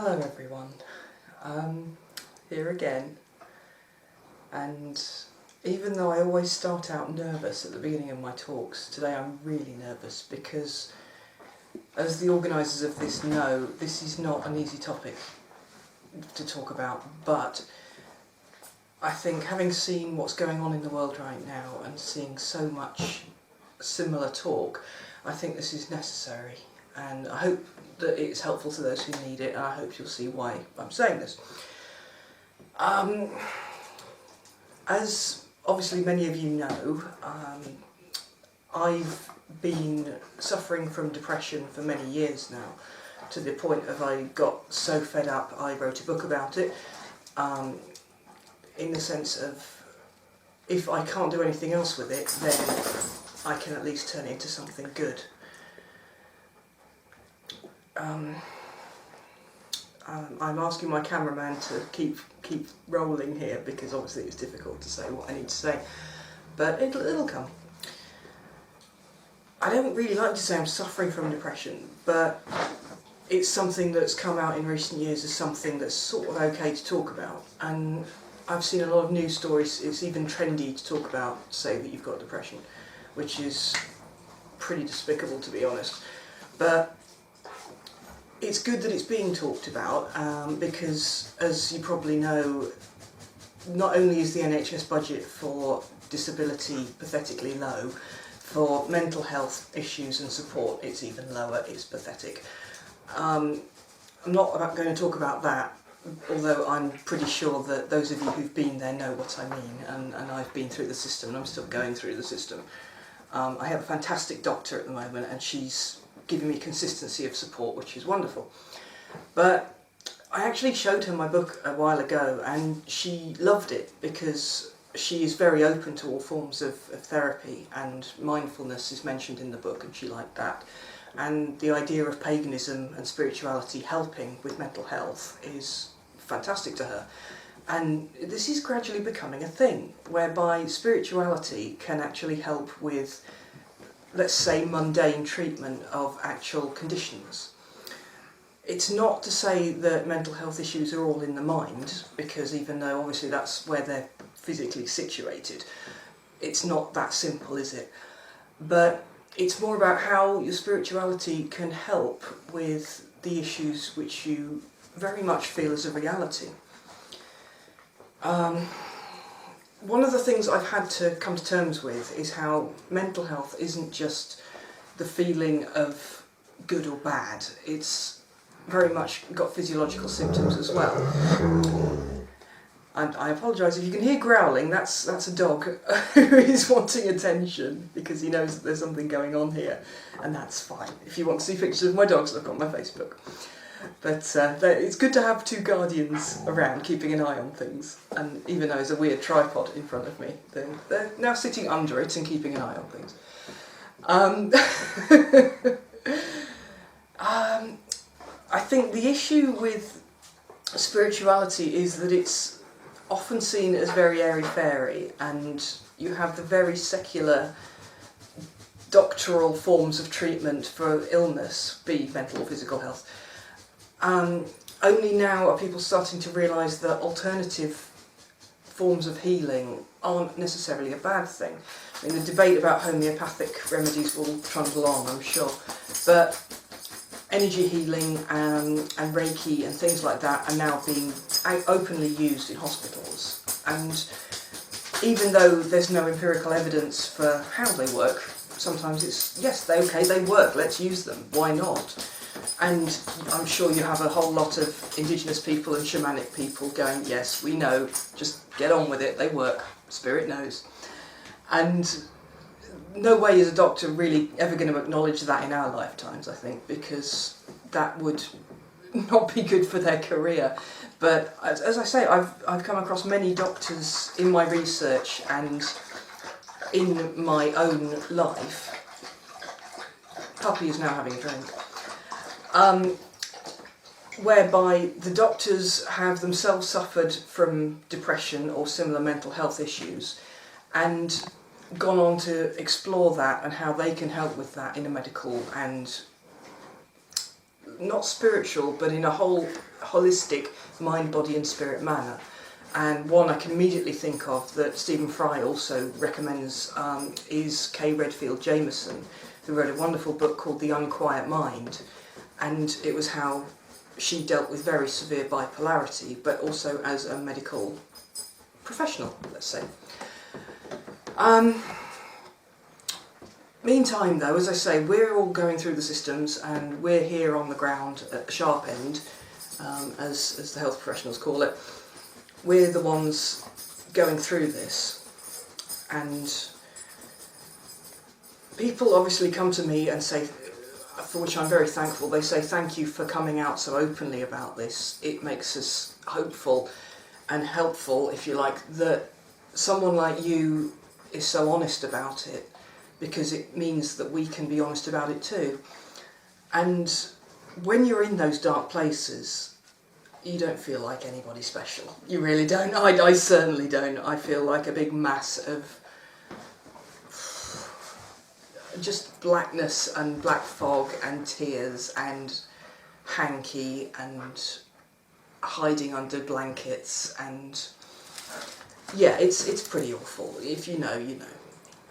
Hello everyone, here again, and even though I always start out nervous at the beginning of my talks, today I'm really nervous because, as the organisers of this know, this is not an easy topic to talk about, but I think having seen what's going on in the world right now and seeing so much similar talk, I think this is necessary. And I hope that it's helpful to those who need it, and I hope you'll see why I'm saying this. As obviously many of you know, I've been suffering from depression for many years now, to the point of I got so fed up I wrote a book about it, in the sense of if I can't do anything else with it, then I can at least turn it into something good. I'm asking my cameraman to keep rolling here because obviously it's difficult to say what I need to say, but it'll come. I don't really like to say I'm suffering from depression, but it's something that's come out in recent years as something that's sort of okay to talk about, and I've seen a lot of news stories. It's even trendy to talk about, say that you've got depression, which is pretty despicable, to be honest, but it's good that it's being talked about, because, as you probably know, not only is the NHS budget for disability pathetically low, for mental health issues and support it's even lower. It's pathetic. I'm not going to talk about that, although I'm pretty sure that those of you who've been there know what I mean, and I've been through the system and I'm still going through the system. I have a fantastic doctor at the moment, and she's giving me consistency of support, which is wonderful. But I actually showed her my book a while ago, and she loved it because she is very open to all forms of therapy, and mindfulness is mentioned in the book, and she liked that. And the idea of paganism and spirituality helping with mental health is fantastic to her. And this is gradually becoming a thing, whereby spirituality can actually help with, let's say, mundane treatment of actual conditions. It's not to say that mental health issues are all in the mind, because even though obviously that's where they're physically situated, it's not that simple, is it? But it's more about how your spirituality can help with the issues which you very much feel as a reality. One of the things I've had to come to terms with is how mental health isn't just the feeling of good or bad, it's very much got physiological symptoms as well. And I apologise if you can hear growling, that's a dog who is wanting attention because he knows that there's something going on here, and that's fine. If you want to see pictures of my dogs, look on my Facebook. But it's good to have two guardians around keeping an eye on things, and even though there's a weird tripod in front of me, they're now sitting under it and keeping an eye on things. I think the issue with spirituality is that it's often seen as very airy-fairy, and you have the very secular doctoral forms of treatment for illness, be it mental or physical health. Only now are people starting to realise that alternative forms of healing aren't necessarily a bad thing. I mean, the debate about homeopathic remedies will trundle on, I'm sure, but energy healing and Reiki and things like that are now being openly used in hospitals. And even though there's no empirical evidence for how they work, sometimes it's, yes, they work, let's use them, why not? And I'm sure you have a whole lot of indigenous people and shamanic people going, yes, we know, just get on with it, they work, spirit knows. And no way is a doctor really ever going to acknowledge that in our lifetimes, I think, because that would not be good for their career. But as I say, I've come across many doctors in my research and in my own life. Puppy is now having a drink. Whereby the doctors have themselves suffered from depression or similar mental health issues and gone on to explore that and how they can help with that in a medical and not spiritual, but in a whole holistic mind, body and spirit manner. And one I can immediately think of that Stephen Fry also recommends is Kay Redfield Jameson, who wrote a wonderful book called The Unquiet Mind, and it was how she dealt with very severe bipolarity, but also as a medical professional, let's say. Meantime though, as I say, we're all going through the systems and we're here on the ground at the sharp end, as the health professionals call it. We're the ones going through this, and people obviously come to me and say, for which I'm very thankful, they say thank you for coming out so openly about this. It makes us hopeful and helpful, if you like, that someone like you is so honest about it, because it means that we can be honest about it too. And when you're in those dark places, you don't feel like anybody special. You really don't. I certainly don't. I feel like a big mass of just blackness and black fog and tears and hanky and hiding under blankets, and yeah, it's pretty awful. If you know, you know.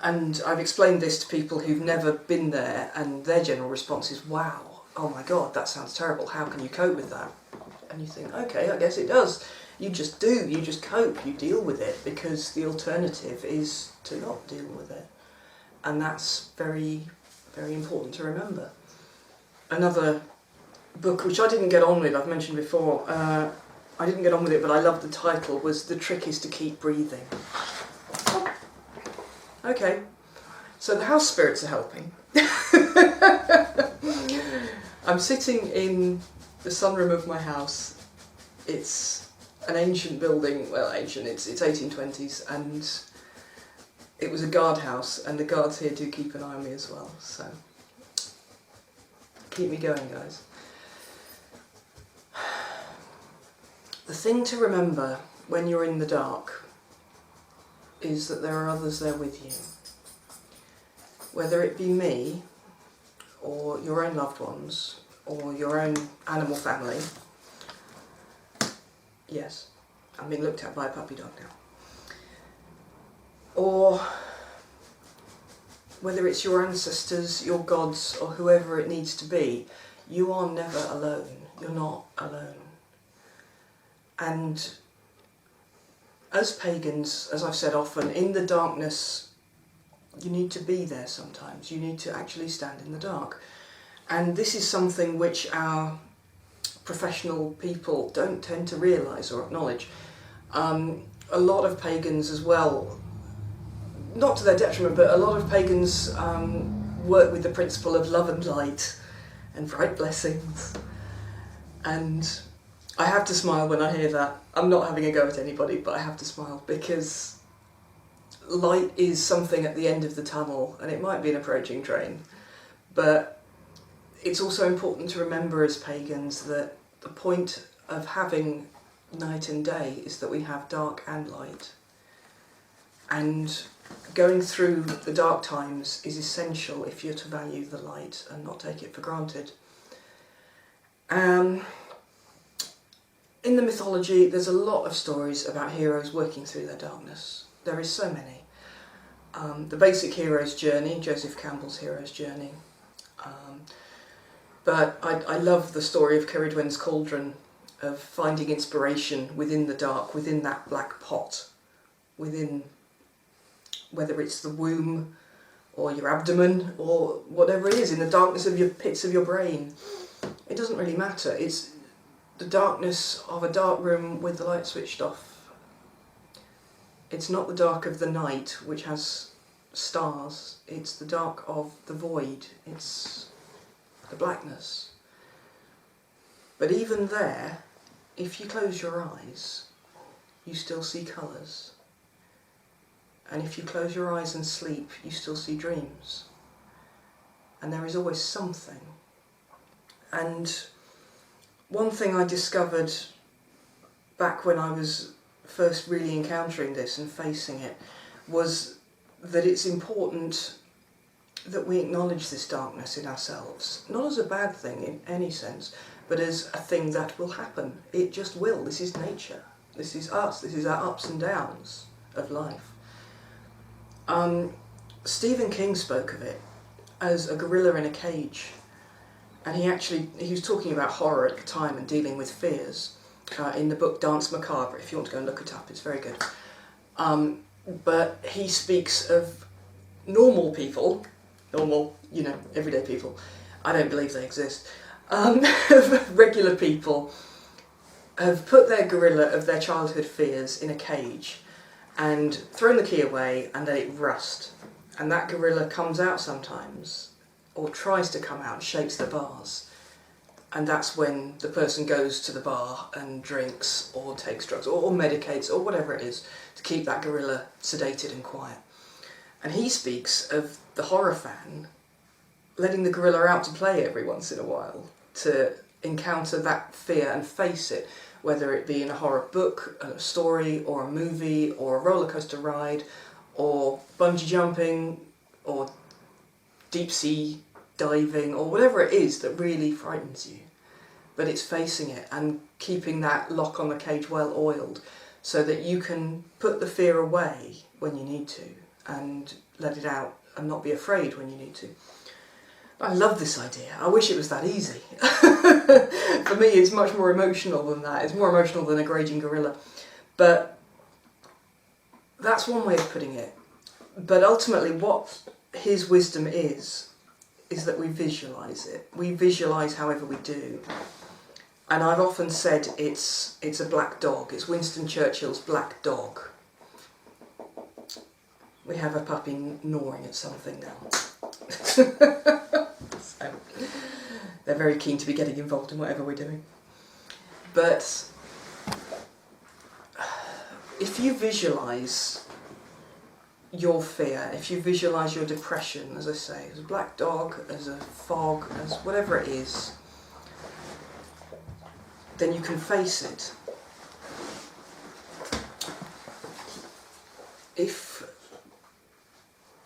And I've explained this to people who've never been there, and their general response is, wow, oh my god, that sounds terrible, how can you cope with that? And you think, okay, I guess it does. You just do, you just cope, you deal with it, because the alternative is to not deal with it. And that's very, very important to remember. Another book which I didn't get on with, I've mentioned before, I didn't get on with it, but I loved the title, was The Trick is to Keep Breathing. Okay, so the house spirits are helping. I'm sitting in the sunroom of my house. It's an ancient building, well ancient, it's 1820s, and it was a guardhouse, and the guards here do keep an eye on me as well, so keep me going, guys. The thing to remember when you're in the dark is that there are others there with you. Whether it be me, or your own loved ones, or your own animal family. Yes, I'm being looked at by a puppy dog now. Or whether it's your ancestors, your gods, or whoever it needs to be, you are never alone. You're not alone. And as pagans, as I've said often, in the darkness, you need to be there sometimes. You need to actually stand in the dark. And this is something which our professional people don't tend to realise or acknowledge. A lot of pagans as well, not to their detriment, but a lot of pagans work with the principle of love and light and bright blessings. And I have to smile when I hear that. I'm not having a go at anybody, but I have to smile, because light is something at the end of the tunnel, and it might be an approaching train, but it's also important to remember as pagans that the point of having night and day is that we have dark and light. And going through the dark times is essential if you're to value the light and not take it for granted. In the mythology, there's a lot of stories about heroes working through their darkness. There is so many. The basic hero's journey, Joseph Campbell's hero's journey. But I love the story of Ceridwen's cauldron, of finding inspiration within the dark, within that black pot, within, whether it's the womb or your abdomen or whatever it is, in the darkness of your pits of your brain. It doesn't really matter. It's the darkness of a dark room with the light switched off. It's not the dark of the night, which has stars. It's the dark of the void. It's the blackness. But even there, if you close your eyes, you still see colours. And if you close your eyes and sleep, you still see dreams. And there is always something. And one thing I discovered back when I was first really encountering this and facing it was that it's important that we acknowledge this darkness in ourselves, not as a bad thing in any sense, but as a thing that will happen. It just will. This is nature. This is us. This is our ups and downs of life. Stephen King spoke of it as a gorilla in a cage, and he was talking about horror at the time and dealing with fears in the book Dance Macabre. If you want to go and look it up, it's very good. But he speaks of normal people, everyday people. I don't believe they exist. Regular people have put their gorilla of their childhood fears in a cage and thrown the key away and let it rust. And that gorilla comes out sometimes, or tries to come out, and shakes the bars. And that's when the person goes to the bar and drinks or takes drugs or medicates or whatever it is to keep that gorilla sedated and quiet. And he speaks of the horror fan letting the gorilla out to play every once in a while to encounter that fear and face it, whether it be in a horror book, a story, or a movie, or a roller coaster ride, or bungee jumping, or deep sea diving, or whatever it is that really frightens you. But it's facing it and keeping that lock on the cage well oiled so that you can put the fear away when you need to and let it out and not be afraid when you need to. I love this idea. I wish it was that easy. For me, it's much more emotional than that. It's more emotional than a raging gorilla. But that's one way of putting it. But ultimately, what his wisdom is that we visualise it. We visualise however we do. And I've often said it's a black dog. It's Winston Churchill's black dog. We have a puppy gnawing at something now. So, they're very keen to be getting involved in whatever we're doing. But if you visualise your fear, if you visualise your depression, as I say, as a black dog, as a fog, as whatever it is, then you can face it.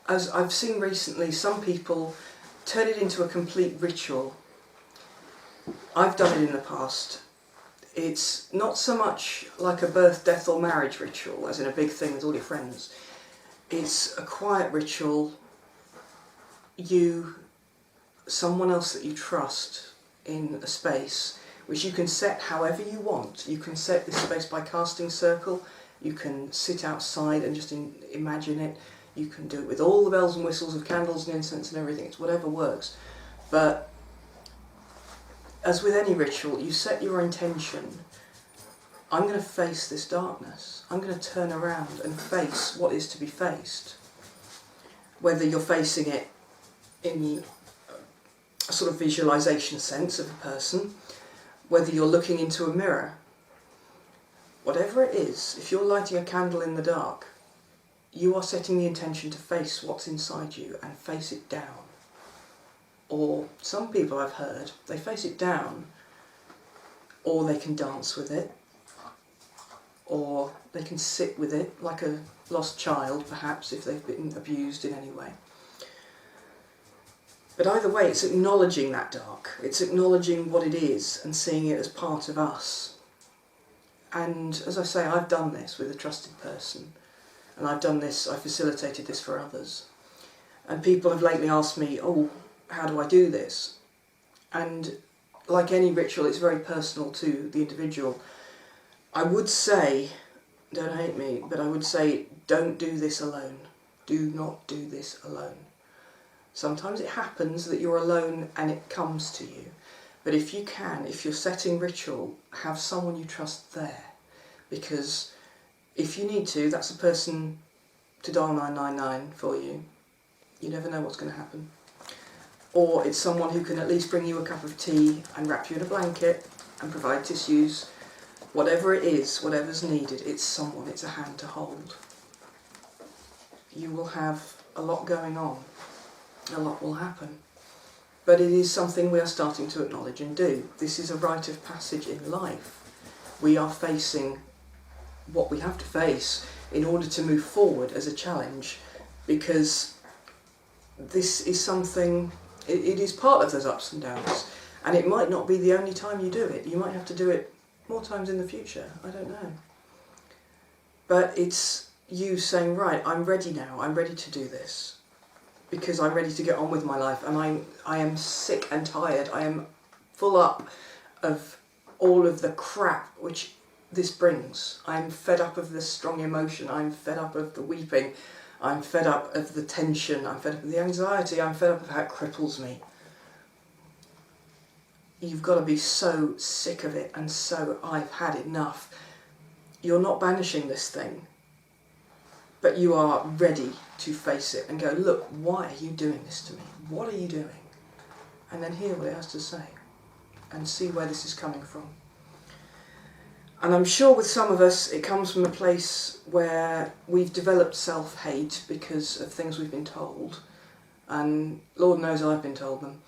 As I've seen recently, some people turn it into a complete ritual. I've done it in the past. It's not so much like a birth, death or marriage ritual, as in a big thing with all your friends. It's a quiet ritual. Someone else that you trust in a space, which you can set however you want. You can set this space by casting circle. You can sit outside and just imagine it. You can do it with all the bells and whistles of candles and incense and everything. It's whatever works. But as with any ritual, you set your intention. I'm going to face this darkness. I'm going to turn around and face what is to be faced. Whether you're facing it in a sort of visualisation sense of a person, whether you're looking into a mirror, whatever it is, if you're lighting a candle in the dark, you are setting the intention to face what's inside you and face it down. Or some people I've heard, they face it down, or they can dance with it, or they can sit with it like a lost child, perhaps, if they've been abused in any way. But either way, it's acknowledging that dark. It's acknowledging what it is and seeing it as part of us. And as I say, I've done this with a trusted person. And I've facilitated this for others. And people have lately asked me, how do I do this? And like any ritual, it's very personal to the individual. I would say, don't hate me, but I would say, don't do this alone. Do not do this alone. Sometimes it happens that you're alone and it comes to you. But if you can, if you're setting ritual, have someone you trust there. Because if you need to, that's a person to dial 999 for you. You never know what's going to happen. Or it's someone who can at least bring you a cup of tea and wrap you in a blanket and provide tissues. Whatever it is, whatever's needed, it's someone, it's a hand to hold. You will have a lot going on. A lot will happen. But it is something we are starting to acknowledge and do. This is a rite of passage in life. We are facing what we have to face in order to move forward as a challenge, because this is something, it is part of those ups and downs, and it might not be the only time you do it. You might have to do it more times in the future, I don't know. But it's you saying, right, I'm ready now, I'm ready to do this, because I'm ready to get on with my life, and I am sick and tired, I am full up of all of the crap which this brings. I'm fed up of the strong emotion, I'm fed up of the weeping, I'm fed up of the tension, I'm fed up of the anxiety, I'm fed up of how it cripples me. You've got to be so sick of it and so I've had enough. You're not banishing this thing, but you are ready to face it and go, look, why are you doing this to me? What are you doing? And then hear what it has to say and see where this is coming from. And I'm sure with some of us it comes from a place where we've developed self-hate because of things we've been told, and Lord knows I've been told them.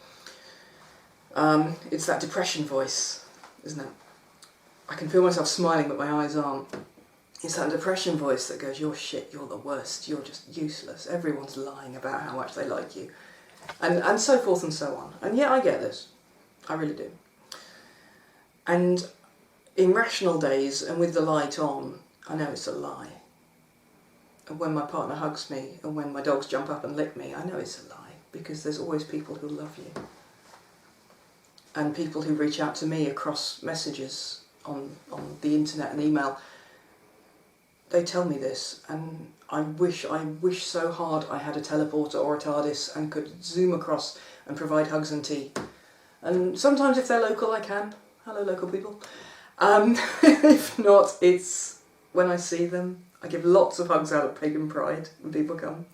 It's that depression voice, isn't it? I can feel myself smiling but my eyes aren't. It's that depression voice that goes, you're shit, you're the worst, you're just useless, everyone's lying about how much they like you, and so forth and so on. And yeah, I get this, I really do. And in rational days and with the light on, I know it's a lie. And when my partner hugs me and when my dogs jump up and lick me, I know it's a lie, because there's always people who love you. And people who reach out to me across messages on the internet and email, they tell me this, and I wish so hard I had a teleporter or a TARDIS and could zoom across and provide hugs and tea. And sometimes if they're local I can. Hello local people. If not, it's when I see them. I give lots of hugs out at Pagan Pride when people come.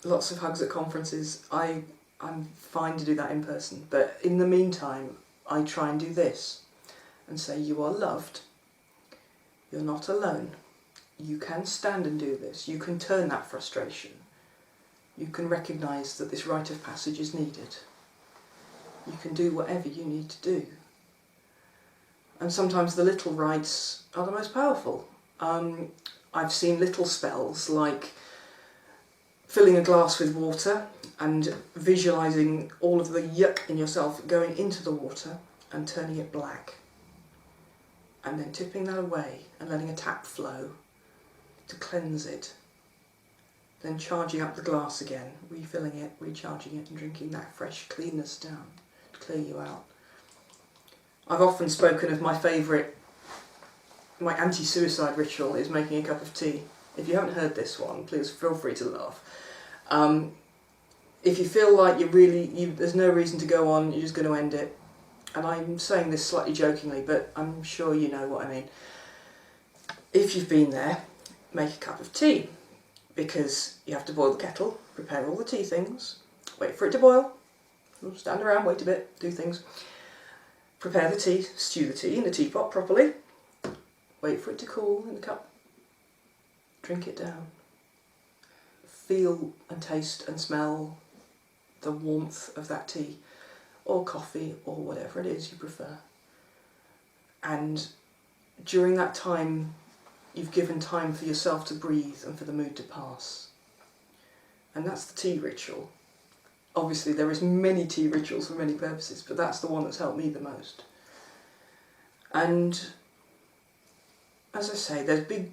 Lots of hugs at conferences. I'm fine to do that in person, but in the meantime I try and do this and say, you are loved, you're not alone, you can stand and do this, you can turn that frustration, you can recognise that this rite of passage is needed, you can do whatever you need to do. And sometimes the little rites are the most powerful. I've seen little spells like filling a glass with water and visualising all of the yuck in yourself going into the water and turning it black, and then tipping that away and letting a tap flow to cleanse it, then charging up the glass again, refilling it, recharging it and drinking that fresh cleanness down to clear you out. I've often spoken of my favourite, my anti-suicide ritual is making a cup of tea. If you haven't heard this one, please feel free to laugh. If you feel like there's no reason to go on, you're just going to end it. And I'm saying this slightly jokingly, but I'm sure you know what I mean. If you've been there, make a cup of tea, because you have to boil the kettle, prepare all the tea things, wait for it to boil, stand around, wait a bit, do things, prepare the tea, stew the tea in the teapot properly, wait for it to cool in the cup, drink it down, feel and taste and smell the warmth of that tea, or coffee, or whatever it is you prefer. And during that time, you've given time for yourself to breathe and for the mood to pass. And that's the tea ritual. Obviously there is many tea rituals for many purposes, but that's the one that's helped me the most. And as I say, there's big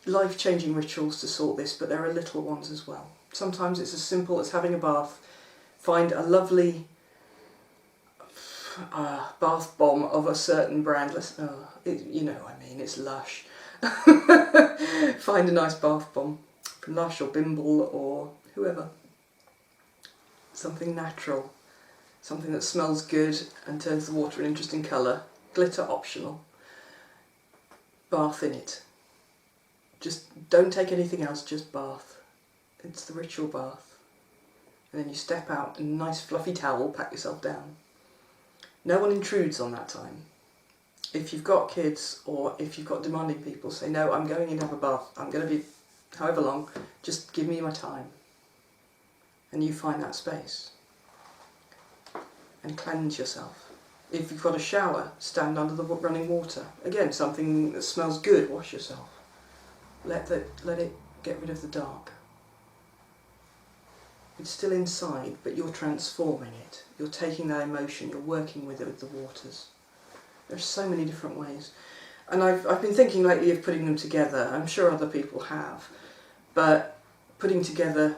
life-changing rituals to sort this, but there are little ones as well. Sometimes it's as simple as having a bath. Find a lovely bath bomb of a certain brand. You know what I mean, it's Lush. Find a nice bath bomb from Lush or Bimble or whoever. Something natural, something that smells good and turns the water an interesting colour. Glitter optional. Bath in it. Just don't take anything else, just bath. It's the ritual bath. And then you step out in a nice fluffy towel, pat yourself down. No one intrudes on that time. If you've got kids or if you've got demanding people, say, no, I'm going in to have a bath. I'm going to be however long, just give me my time. And you find that space. And cleanse yourself. If you've got a shower, stand under the running water. Again, something that smells good, wash yourself. Let it get rid of the dark. It's still inside, but you're transforming it. You're taking that emotion, you're working with it with the waters. There's so many different ways. And I've been thinking lately of putting them together. I'm sure other people have. But putting together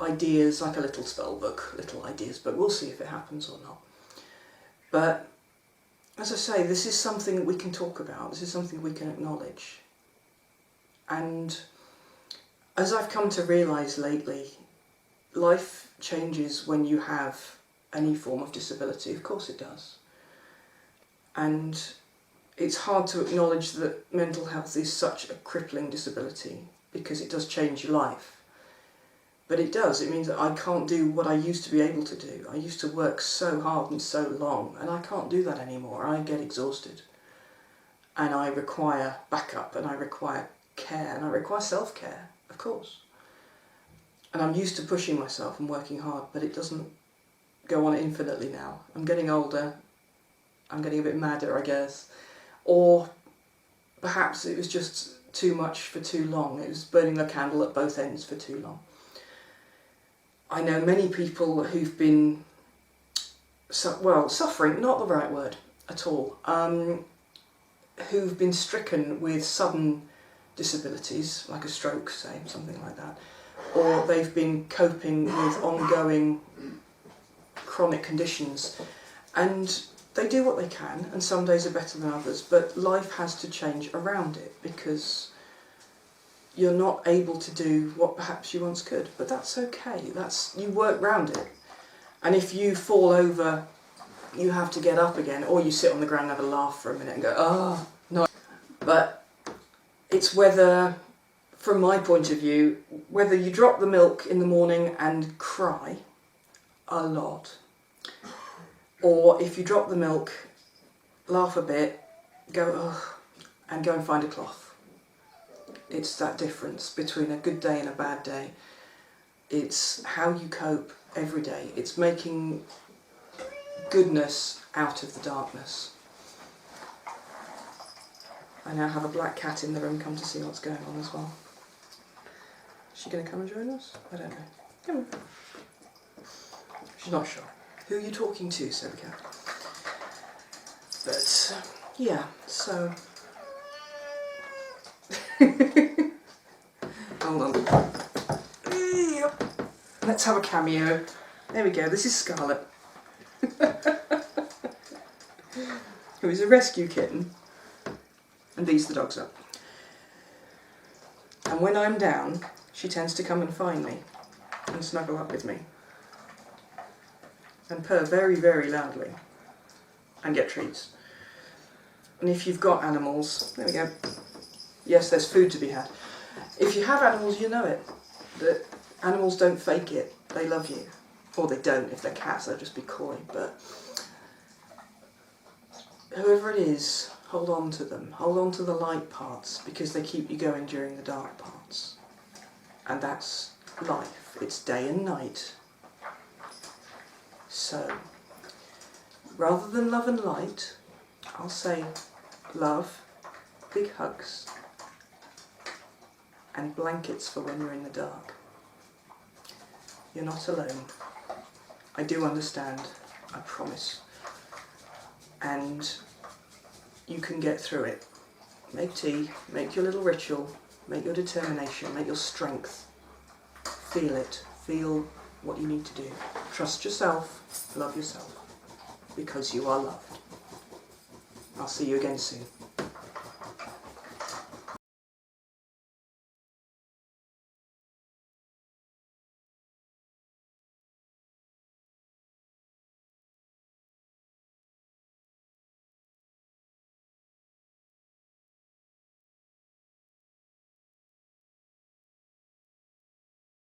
ideas, like a little spell book, little ideas, but we'll see if it happens or not. But as I say, this is something that we can talk about. This is something we can acknowledge. And as I've come to realise lately, life changes when you have any form of disability. Of course it does. And it's hard to acknowledge that mental health is such a crippling disability, because it does change your life. But it does. It means that I can't do what I used to be able to do. I used to work so hard and so long, and I can't do that anymore. I get exhausted. And I require backup, and I require care, and I require self-care, of course. And I'm used to pushing myself and working hard, but it doesn't go on infinitely now. I'm getting older. I'm getting a bit madder, I guess. Or perhaps it was just too much for too long. It was burning the candle at both ends for too long. I know many people who've been, suffering, not the right word at all, who've been stricken with sudden disabilities, like a stroke, say, something like that, or they've been coping with ongoing chronic conditions, and they do what they can, and some days are better than others, but life has to change around it, because you're not able to do what perhaps you once could. But that's okay, you work round it. And if you fall over, you have to get up again, or you sit on the ground and have a laugh for a minute and go, oh, no. But it's whether, from my point of view, whether you drop the milk in the morning and cry a lot, or if you drop the milk, laugh a bit, go, oh, and go and find a cloth. It's that difference between a good day and a bad day. It's how you cope every day. It's making goodness out of the darkness. I now have a black cat in the room, come to see what's going on as well. Is she going to come and join us? I don't know. Come on. She's not sure. Who are you talking to, said the cat. But, yeah, so... Hold on. Let's have a cameo. There we go, this is Scarlett. Who is a rescue kitten. And these the dogs are. And when I'm down, she tends to come and find me and snuggle up with me. And purr very, very loudly. And get treats. And if you've got animals, there we go. Yes, there's food to be had. If you have animals, you know it. That animals don't fake it. They love you. Or they don't. If they're cats, they'll just be coy. But whoever it is, hold on to them. Hold on to the light parts, because they keep you going during the dark parts. And that's life. It's day and night. So, rather than love and light, I'll say love, big hugs, and blankets for when you're in the dark. You're not alone. I do understand, I promise. And you can get through it. Make tea, make your little ritual, make your determination, make your strength. Feel it. Feel what you need to do. Trust yourself, love yourself, because you are loved. I'll see you again soon.